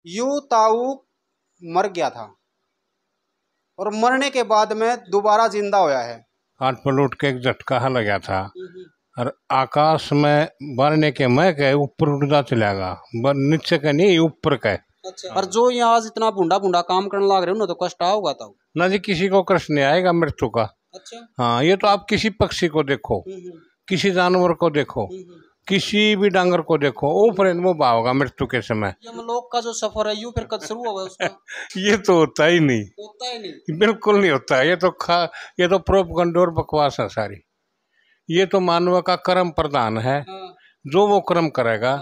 यूं ताऊ मर गया था और मरने के बाद में दोबारा जिंदा होया है। हाथ पर उठ के एक झटका लग गया था और आकाश में बढ़ने के मैं के ऊपर उड़ता चलेगा, नीचे का नहीं ऊपर का। अच्छा। और जो यहाँ आज इतना बूढ़ा बूढ़ा काम करने लग रहे हो ना, तो कष्ट होगा ताऊ ना जी, किसी को कष्ट नहीं आएगा मृत्यु का। अच्छा। हाँ, ये तो आप किसी पक्षी को देखो, किसी जानवर को देखो, किसी भी डांगर को देखो, ऊपर वो भावगा मृत्यु के समय। यमलोक का जो सफर है, यू फिर कब शुरू होगा उसका? ये तो होता ही नहीं, होता ही नहीं, बिल्कुल नहीं होता। ये तो प्रोपगंड और बकवास है सारी। ये तो मानव का कर्म प्रधान है। जो वो कर्म करेगा,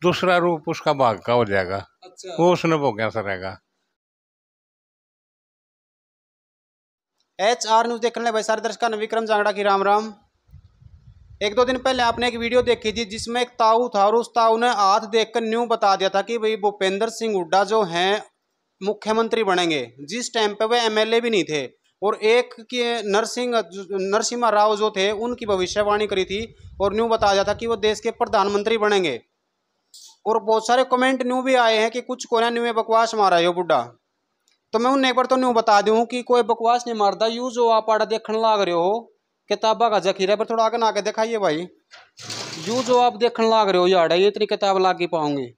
दूसरा रूप उसका भाग का हो जाएगा। अच्छा। वो उसने भोग्या सरेगा। HR न्यूज देखने भाई सारे दर्शकों ने विक्रम जांगड़ा की राम राम। एक दो दिन पहले आपने एक वीडियो देखी थी जिसमें एक ताऊ था और उस ताऊ ने हाथ देखकर न्यू बता दिया था कि भाई भूपेंद्र सिंह हुड्डा जो हैं मुख्यमंत्री बनेंगे, जिस टाइम पे वे MLA भी नहीं थे। और एक के नरसिम्हा राव जो थे उनकी भविष्यवाणी करी थी और न्यू बता दिया था कि वो देश के प्रधानमंत्री बनेंगे। और बहुत सारे कमेंट न्यू भी आए हैं कि कुछ कोना न्यू में बकवास मारा है बुड्ढा। तो मैं उन्हें एक बार तो न्यू बता दूं कि कोई बकवास नहीं मारता। यू जो आप आड़ा देखने लग रहे हो किताबा का जखीरा, पर थोड़ा आगे ना आके दिखाइए भाई। यू जो आप देखने लग रहे हो यार, ये इतनी किताब लाग ही पाओगे,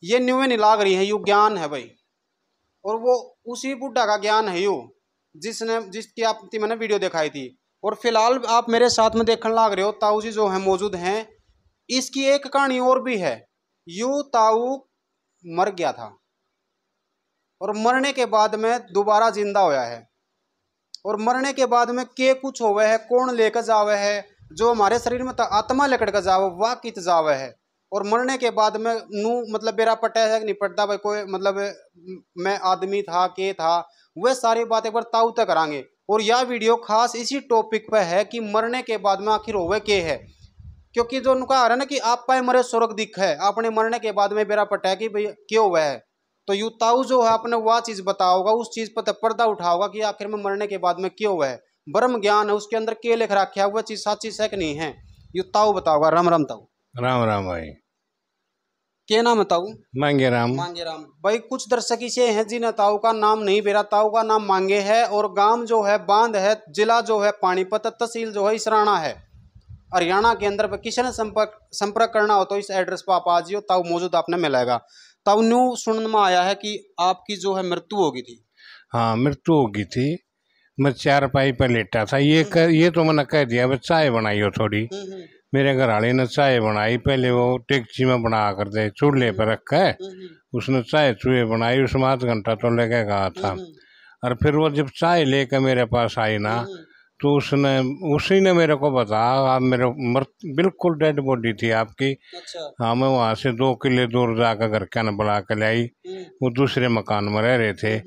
ये न्यू में नहीं लाग रही है, यू ज्ञान है भाई। और वो उसी बुड्ढा का ज्ञान है यू जिसकी आपकी मैंने वीडियो दिखाई थी। और फिलहाल आप मेरे साथ में देखने लग रहे हो ताऊ जी जो है मौजूद हैं। इसकी एक कहानी और भी है। यू ताऊ मर गया था और मरने के बाद में दोबारा जिंदा होया है। और मरने के बाद में के कुछ होवे है, कौन लेकर जावे है, जो हमारे शरीर में आत्मा लेकर के जावे वाह कित जावे है। और मरने के बाद में नू मतलब बेरा पटा है कि नहीं पड़ता भाई, कोई मतलब मैं आदमी था के था, वह सारी बात एक बार ताऊ तक करांगे। और यह वीडियो खास इसी टॉपिक पे है कि मरने के बाद में आखिर होवे के है। क्योंकि जो उनका आ रहा है ना कि आप पाए मरे स्वर्ग दिख है, आपने मरने के बाद में बेरा पटा है कि भाई क्यों हुआ है। तो यू ताऊ जो है आपने वह चीज बताओगा, उस चीज पर पर्दा उठाओगा कि आखिर में मरने के बाद में क्यों हुआ है। ब्रह्म ज्ञान है, उसके अंदर के लिख रखा है, वह चीज सच्ची है कि नहीं है, यू ताऊ बताओगा। राम राम ताऊ। राम राम भाई। क्या नाम है ताऊ? मांगे राम। मांगे राम भाई। कुछ दर्शक इसे हैं जिन्हें ताऊ का नाम नहीं बेरा। ताऊ का नाम मांगे है और गांव जो है बांध है, जिला जो है पानीपत, तहसील जो है इसराना है, हरियाणा के अंदर। किसी ने संपर्क करना हो तो इस एड्रेस पर आप आ जाइए, ताऊ मौजूद आपने मिलेगा। ताऊ न्यू सुनने में आया है कि आपकी जो है मृत्यु हो गई थी। हाँ, मृत्यु हो गई थी। मैं चारपाई पर लेटा था। ये तो मैंने कह दिया, मैं चाय बनाई हो थोड़ी। मेरे घर वाले ने चाय बनाई, पहले वो टेक्ची में बना कर दे, चूल्हे पर रखा है। उसने चाय चूहे बनाई, उसमें आध घंटा तो लगे गया था। और फिर वो जब चाय लेकर मेरे पास आई ना, तो उसी ने मेरे को बताया, आप मेरे बिल्कुल डेड बॉडी थी आपकी। अच्छा। हाँ, मैं वहाँ से 2 किले दूर जाकर घर का न बुला कर लाई। वो दूसरे मकान में रह रहे थे।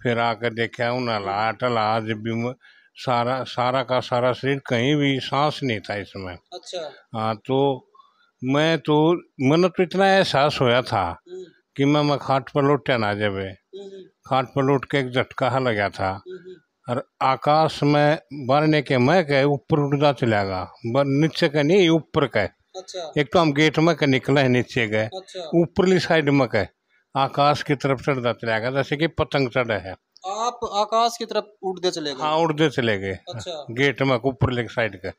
फिर आकर देखा उन्हें टला, जब भी सारा का सारा शरीर, कहीं भी सांस नहीं था इसमें। अच्छा। हाँ, तो मैंने तो इतना एहसास होया था कि मैं खाट पर लौटा ना जब खाट पर लौट के एक झटका लग गया था और आकाश में बढ़ने के मैं के ऊपर उड़ता चलेगा, नीचे का नहीं ऊपर का। अच्छा। एक तो हम गेट में निकले हैं, नीचे गए। अच्छा। ऊपरली साइड में का आकाश की तरफ चढ़ता चलेगा, जैसे कि पतंग चढ़े है। आप आकाश की तरफ उड़ते चले गए? हाँ, उड़ते चले गए। अच्छा। गेट में ऊपरली साइड का,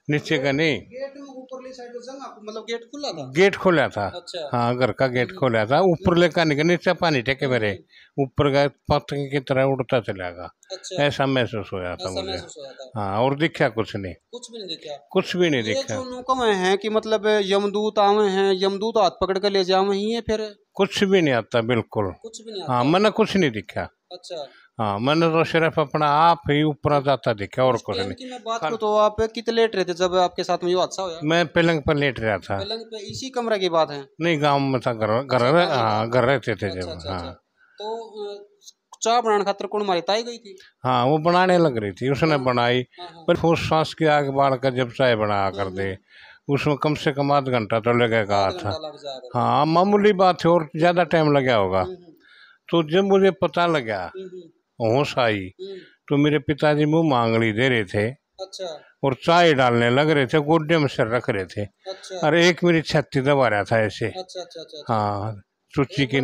नीचे का नहीं। गेट में ऊपरली साइड मतलब गेट खुला था? गेट खोला था। अच्छा। हाँ, घर का गेट खोला था। ऊपर लेकर निकल, नीचे पानी टेके मेरे ऊपर का पतंग की तरह उड़ता चलेगा। अच्छा। ऐसा महसूस होया था मुझे। हाँ, और दिखा कुछ नहीं। कुछ भी नहीं दिखा? कुछ भी नहीं दिखा। जो है कि मतलब यमदूत आवे हैं, यमदूत हाथ पकड़ के ले जावे ही है फिर? कुछ भी नहीं आता, बिल्कुल कुछ भी नहीं आता। हाँ, मैंने कुछ नहीं दिखा। अच्छा। हाँ, मैंने तो सिर्फ अपना आप ही ऊपर जाता दिखा और कुछ नहीं। मैं बात करूं तो आप कितने लेट रहे थे जब आपके साथ में ये हादसा हुआ? मैं पलंग पर लेट रहा था। पलंग पे? इसी कमरे की बात है? नहीं, गांव में था, घर रहते थे जब। हाँ, तो चाय बनाने खातर कौन मारी ताई गई थी? हाँ, वो बनाने लग रही थी, उसने बनाई। पर फूस सांस की आग बाढ़ कर जब चाय बना कर दे, उसमें कम से कम आध घंटा तो लगेगा था। हाँ, मामूली बात है, और ज्यादा टाइम लगा होगा। तो जब मुझे पता लगा, होश आई, तो मेरे पिताजी मुंह मांगली दे रहे थे। अच्छा। और चाय डालने लग रहे थे, गोड्डे में सिर रख रहे थे। अच्छा। और एक मेरी छाती दबा रहा था ऐसे। अच्छा, अच्छा, अच्छा, अच्छा। हाँ, सूची की।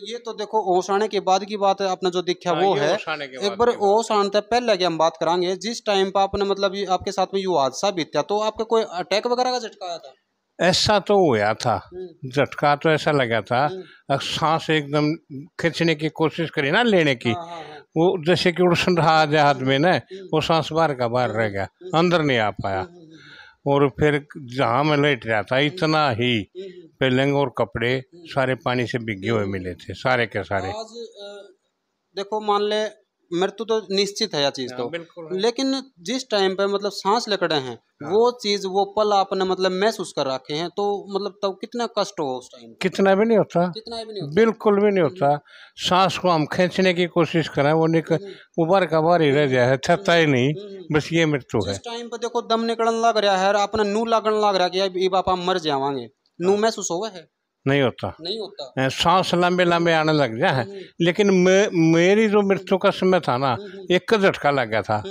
ये तो देखो होश आने के बाद की बात है, आपने जो देखा वो है। एक बार होश आने से पहले की हम बात करांगे, जिस टाइम पर आपने मतलब ये आपके साथ में ये हादसा बीता, तो आपका कोई अटैक वगैरह का झटका आया था? ऐसा तो हुआ था, झटका तो ऐसा लगा था, सांस एकदम खींचने की कोशिश करी ना, लेने की, वो जैसे कि उड़सन रहा हाथ में ना, वो सांस बाहर का बाहर रह गया, अंदर नहीं आ पाया। और फिर जहाँ मैं लेट रहा था, इतना ही पलंग और कपड़े सारे पानी से भीगे हुए मिले थे, सारे के सारे। आज देखो मान ले मृत्यु तो निश्चित है यह चीज तो, लेकिन जिस टाइम पे मतलब सांस लेकड़े हैं, वो चीज वो पल आपने मतलब महसूस कर रखे हैं, तो मतलब तब कितना कष्ट हो उस टाइम? कितना भी नहीं होता, कितना भी नहीं होता, बिल्कुल भी नहीं होता। सांस को हम खींचने की कोशिश करें, वो उबार का बार ही रह जाए, थकता ही नहीं, बस ये मृत्यु है। जिस टाइम पे देखो दम निकलने लग रहा है, अपना नू लगन लग रहा है कि बाप हम मर जावांगे, नू महसूस हुआ है? नहीं होता, नहीं होता। सांस लंबे लंबे आने लग जाए। लेकिन मेरी जो मृत्यु का समय था ना, एक का झटका लग गया था,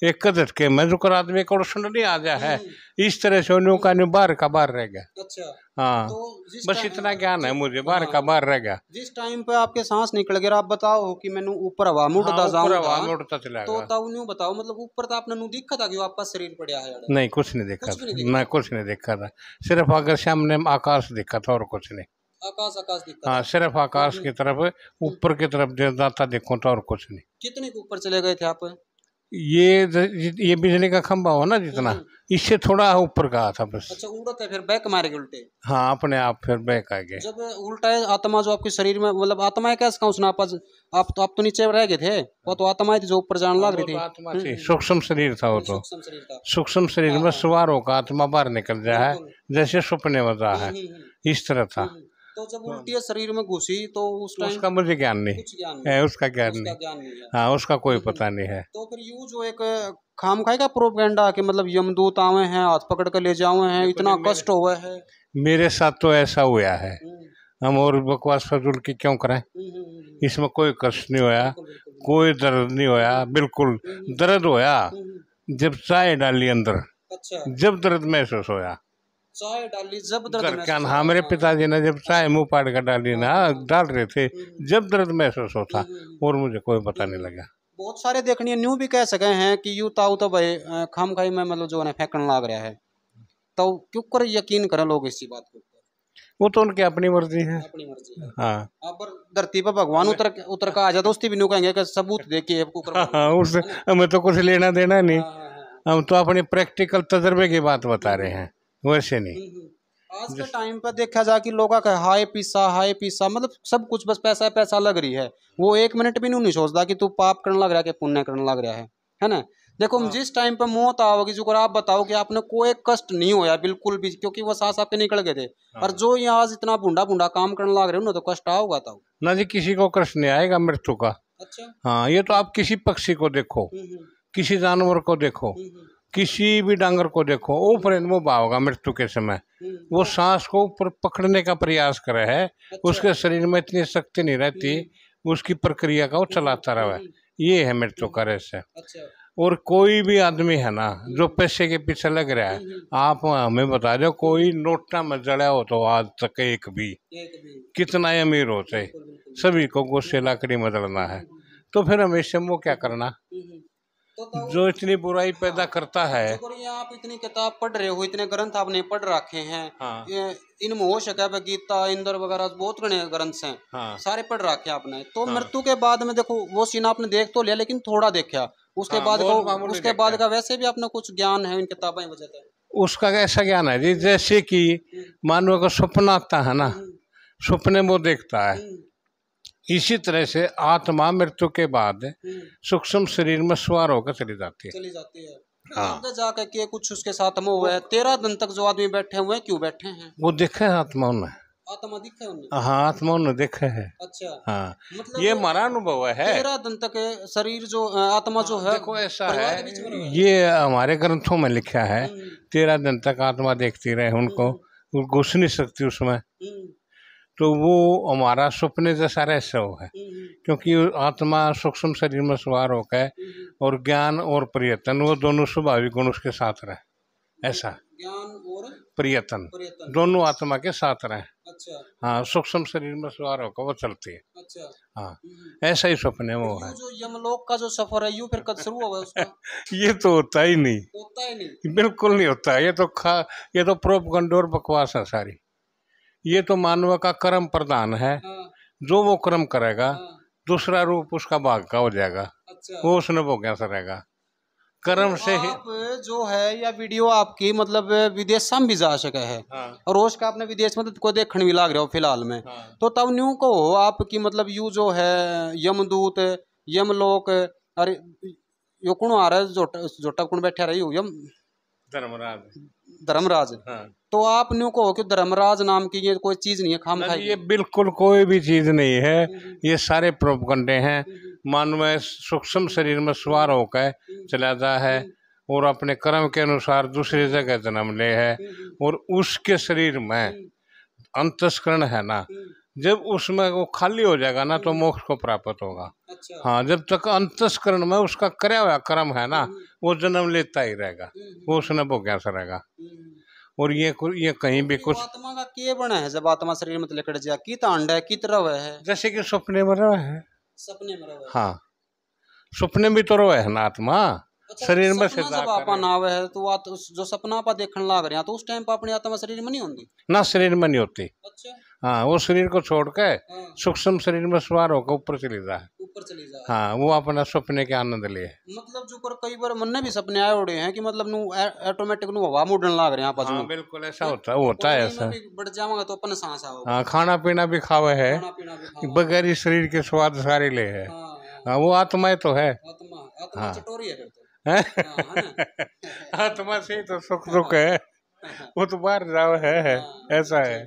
एक का झटके में जो आदमी को सुन नहीं आ जाए है, इस तरह से न्यू का न्यू बाहर का बाहर रह गया। अच्छा, हाँ, तो बस इतना ज्ञान है मुझे, बाहर का बाहर रह गया। जिस टाइम पे आपके सांस निकल गया, आप बताओ कि मैंने ऊपर हवा में उड़ता उड़ता चला तो तब न्यू बताओ, मतलब ऊपर तो आपने न्यू देखा था कि आपका शरीर पड़ा है? नहीं, कुछ नहीं देखा था, मैं कुछ नहीं देखा था, सिर्फ अगर सामने आकाश दिखा था और कुछ नहीं। आकाश दिखा? हाँ, सिर्फ आकाश की तरफ, ऊपर की तरफ जाता देखो तो और कुछ नहीं। कितने के ऊपर चले गए थे आप? ये बिजली का खंभा हो ना जितना, इससे थोड़ा ऊपर का था बस। अच्छा, उड़ते है फिर बैक मारे गए उल्टे? हाँ, अपने आप फिर बैक आ गए। जब उल्टा है आत्मा जो आपके शरीर में, मतलब आत्मा है कैसे उसने आप तो नीचे रह गए थे, वो तो आत्मा थी जो ऊपर जाने लग रही थी। आत्मा थी, सूक्ष्म शरीर था वो तो, सूक्ष्म शरीर में सवार होकर आत्मा बाहर निकल जाए, जैसे सपने में जा है, इस तरह था। तो जब उल्टी शरीर में घुसी तो उस टाइम उसका मुझे ज्ञान नहीं है, उसका ज्ञान नहीं, हाँ, उसका कोई पता नहीं है। तो फिर यूं जो एक खाम खाए का प्रोपेगेंडा कि मतलब यमदूत आवे हैं, हाथ पकड़ कर ले जावे हैं, इतना कष्ट हुआ है। मेरे साथ तो ऐसा हुआ है, हम और बकवास फजूल की क्यों करें, इसमें कोई कष्ट नहीं होया, कोई दर्द नहीं होया, बिल्कुल दर्द होया जब चाय डाली अंदर। अच्छा। जब दर्द महसूस होया, चाय डाली जब दर्द क्या हाँ, मेरे पिताजी ने जब चाय मुंह पाड़ कर डाली ना, डाल रहे थे, जब दर्द महसूस होता, और मुझे कोई पता नहीं लगा। बहुत सारे देखने न्यू भी कह सके हैं कि यू ताऊ तो भाई खाम खाई में मतलब जो है फेंकने लग रहा है, तो क्यों कर यकीन करें लोग इसी बात के ऊपर? वो तो उनकी अपनी मर्जी है, अपनी मर्जी है। हाँ, पर धरती पर भगवान उतर का आ जाए दोस्ती भी न्यू कहेंगे कि सबूत देखिए उससे हमें तो कुछ लेना देना नहीं, हम तो अपने प्रैक्टिकल तजर्बे की बात बता रहे हैं, वैसे नहीं। आज के टाइम पर देखा जाए कि लोगों का हाय पीसा मतलब सब कुछ बस पैसा पैसा लग रही है, वो एक मिनट भी नहीं सोचता कि तू पाप करने लग रहा है कि पुण्य करने लग रहा है ना? देखो जिस टाइम पे मौत आओगी, जो आप बताओ कि आपने कोई कष्ट नहीं होया बिल्कुल भी, क्योंकि वो सांस आपके निकल गए थे। और जो यहाँ आज इतना भूडा काम करने लग रहे हो ना, तो कष्ट आओगा तब ना जी, किसी को कष्ट नहीं आएगा मृत्यु का। अच्छा, हाँ, ये तो आप किसी पक्षी को देखो, किसी जानवर को देखो, किसी भी डांगर को देखो, ऊपर वो होगा मृत्यु के समय, वो सांस को ऊपर पकड़ने का प्रयास करे है। अच्छा। उसके शरीर में इतनी शक्ति नहीं रहती, उसकी प्रक्रिया का वो चलाता रहे, ये है मृत्यु का रहस्य। अच्छा। और कोई भी आदमी है ना जो पैसे के पीछे लग रहा है, आप हमें बता दो कोई नोटा में जड़ा हो तो आज तक एक भी कितना अमीर होते, सभी को गुस्से लाकड़ी में जड़ना है, तो फिर हमेशा वो क्या करना जो इतनी बुराई पैदा करता है। आप इतनी किताब पढ़ रहे हो, इतने ग्रंथ आपने पढ़ रखे हैं। हाँ। इनमें हो सके गीता इंद्र वगैरह बहुत ग्रंथ हैं। हाँ। सारे पढ़ रखे आपने, तो हाँ। मृत्यु के बाद में देखो वो सीन आपने देख तो लिया, लेकिन थोड़ा देखा उसके बाद उसके बाद का वैसे भी आपने कुछ ज्ञान है इन किताबें वजह से? उसका ऐसा ज्ञान है जी, जैसे कि मानव का सपना आता है ना, सपने वो देखता है, इसी तरह से आत्मा मृत्यु के बाद सूक्ष्म शरीर में सवार होकर चली जाती है। हाँ। आगे जाकर के कुछ उसके साथ में हुआ है, 13 दिन तक जो आदमी बैठे हुए हैं, क्यों बैठे हैं? वो देखे आत्मा ने, आत्मा दिखा है उन्हें? हाँ, आत्मा ने देखे है। अच्छा, हाँ, मतलब ये हमारा अनुभव है। 13 दिन तक शरीर जो आत्मा जो है, देखो ऐसा है, ये हमारे ग्रंथों में लिखा है, 13 दिन तक आत्मा देखती रहे उनको, घुस नहीं सकती उसमें, तो वो हमारा सपने जैसा रहस्य है, क्योंकि आत्मा सूक्ष्म शरीर में सवार होकर और ज्ञान और प्रयत्न वो दोनों स्वाभाविक गुण उसके साथ रहे, ऐसा ज्ञान और प्रयत्न दोनों आत्मा के साथ रहे। अच्छा। हाँ, सूक्ष्म शरीर में सवार होकर वो चलती है। अच्छा। हाँ, ऐसा ही सपने में वो है। जो यमलोक का जो सफर है यूं फिर कब शुरू होगा उसका? ये तो होता ही नहीं, होता ही नहीं। बिल्कुल नहीं होता। ये तो प्रोपगंडा और बकवास है सारी। ये तो मानव का कर्म प्रधान है। हाँ। जो वो कर्म करेगा, हाँ। दूसरा रूप उसका भाग का हो जाएगा, अच्छा। वो उसने भोग्या सा रहेगा कर्म तो से ही। आप जो है या वीडियो आपकी मतलब विदेश में भी जा सके है हाँ। और रोज का आपने विदेश में तो कोई देखने भी लाग रहे हो फिलहाल में। हाँ। तो तब न्यू को आपकी मतलब यू जो है यमदूत यमलोक अरे यो कौन आ रहा है जोटा कौन बैठा रही हो यम धर्मराज। धर्मराज। हाँ। तो आप न्यू कहो कि धर्मराज नाम की ये कोई चीज नहीं है खाम ना खाई जी, ये बिल्कुल कोई भी चीज नहीं है। ये सारे प्रोपगंडे हैं। मानव सूक्ष्म शरीर में सवार होकर चला जाता है और अपने कर्म के अनुसार दूसरी जगह जन्म ले है और उसके शरीर में अंतस्करण है ना, जब उसमें वो खाली हो जाएगा ना तो मोक्ष को प्राप्त होगा। अच्छा। हाँ, जब तक अंतस्करण में उसका करया हुआ कर्म है ना, वो जन्म लेता ही रहेगा, वो उसने भोग्या सा रहेगा। और ये कहीं भी कुछ आत्मा का के बना है जब आत्मा शरीर में लेकर जा की तांड है की तरह है जैसे कि सपने में रहा है। सपने में रहा है। हाँ, सपने में तो रहा है ना आत्मा। अच्छा, शरीर में से सपना जब आपा ना आवे है तो जो सपना आपा देखने लाग रहे हैं तो उस टाइम पर अपनी आत्मा शरीर में नहीं होती। ना शरीर में नहीं होती। अच्छा। हाँ, वो शरीर को छोड़ के हाँ। सूक्ष्म शरीर में सवार होकर ऊपर चली जाए। ऊपर चली जाए। हाँ, वो अपना सपने के आनंद लिए। मतलब जो कर कई बार मन में भी सपने आए उड़े हैं कि मतलब नु ऑटोमेटिक नु हवा मुड़न लाग रहे हैं आपस हाँ, में। बिल्कुल ऐसा होता है ऐसा। बढ़ जाऊंगा तो अपन सांस आओगे। हाँ, खाना पीना भी खावे है, खाना पीना भी खाओ। बगैर ही शरीर के स्वाद सारे ले है। हाँ। हाँ, वो आत्मा तो है। आत्मा हाँ। चटोरी है फिर तो। हैं? हाँ, है ना? आत्मा से ही तो सुख दुख है, वो तो बाहर जाओ है। हाँ, ऐसा है।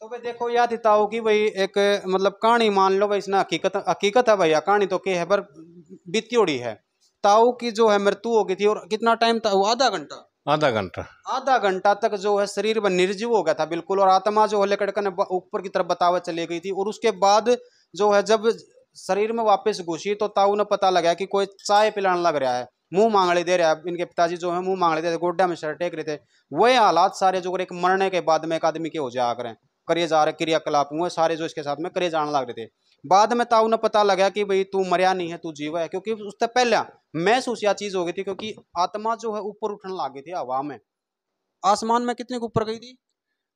तो भाई देखो याद इताओ की भाई एक मतलब कहानी मान लो भाई इसने हकीकत हकीकत है भैया कहानी तो के है पर बीती उड़ी है। ताऊ की जो है मृत्यु हो गई थी और कितना टाइम था वो आधा घंटा। आधा घंटा तक जो है शरीर में निर्जीव हो गया था बिल्कुल और आत्मा जो है लेकर ऊपर की तरफ बतावा चली गई थी और उसके बाद जो है जब शरीर में वापस घुसी तो ताऊ ने पता लगा कि कोई चाय पिलाने लग रहा है मुंह मांगड़े दे रहा है। इनके पिताजी जो है मुंह मांगड़े दे रहे गोड्डा में सर टेक रहे थे। वही हालात सारे जो एक मरने के बाद में एक आदमी के हो जाया करें करिए जा रहे क्रियाकलाप हुए सारे जो इसके साथ में करे जाने लग रहे थे। बाद में ताऊ ने पता लगा कि भाई तू मरिया नहीं है तू जीवा है क्योंकि उससे पहले महसूस या चीज हो गई थी क्योंकि आत्मा जो है ऊपर उठने लग गई थी हवा में। आसमान में कितने ऊपर गई थी?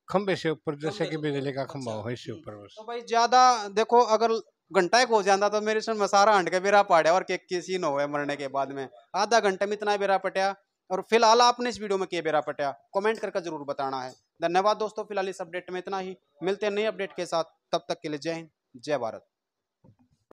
खंबे से ऊपर, जैसे कि बिजली का खंबा हो इससे ऊपर बस। तो भाई ज्यादा देखो अगर घंटा एक हो जाता तो मेरे से सारा हंड के बेरा पाड़ा और के सीन हो मरने के बाद में आधा घंटे में इतना बेरा पटा। और फिलहाल आपने इस वीडियो में क्या बेरा पटा कमेंट करके जरूर बताना है। धन्यवाद दोस्तों, फिलहाल इस अपडेट में इतना ही, मिलते हैं नई अपडेट के साथ, तब तक के लिए जय हिंद जय भारत।